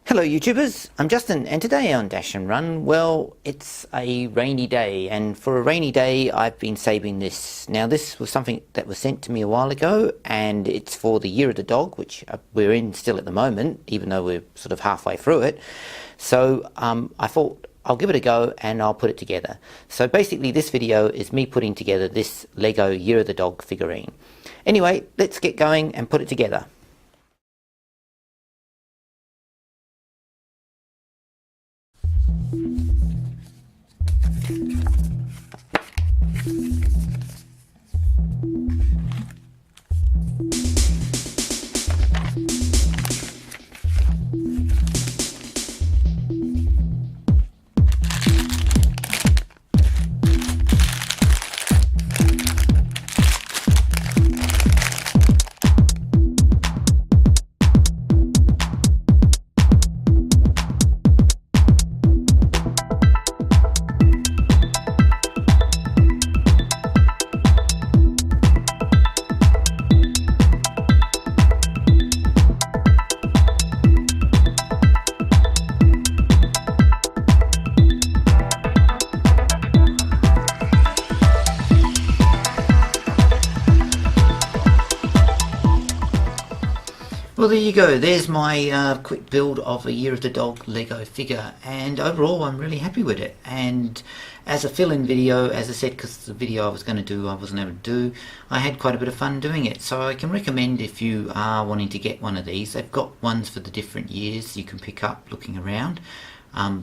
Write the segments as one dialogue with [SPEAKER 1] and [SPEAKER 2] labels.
[SPEAKER 1] Hello YouTubers, I'm Justin and today on Dashandrun, well, it's a rainy day, and for a rainy day I've been saving this. Now this was something that was sent to me a while ago, and it's for the Year of the Dog, which we're in still at the moment, even though we're sort of halfway through it. So I thought I'll give it a go and I'll put it together. So basically this video is me putting together this Lego Year of the Dog figurine. Anyway, let's get going and put it together. Well, there you go. There's my quick build of a Year of the Dog Lego figure, and overall I'm really happy with it. And as a fill-in video, as I said, because the video I was going to do I wasn't able to do, I had quite a bit of fun doing it. So I can recommend, if you are wanting to get one of these, they've got ones for the different years you can pick up looking around.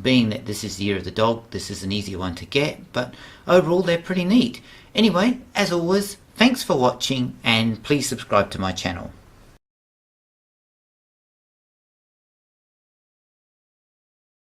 [SPEAKER 1] Being that this is the Year of the Dog, this is an easier one to get, but overall they're pretty neat. Anyway, as always, thanks for watching and please subscribe to my channel.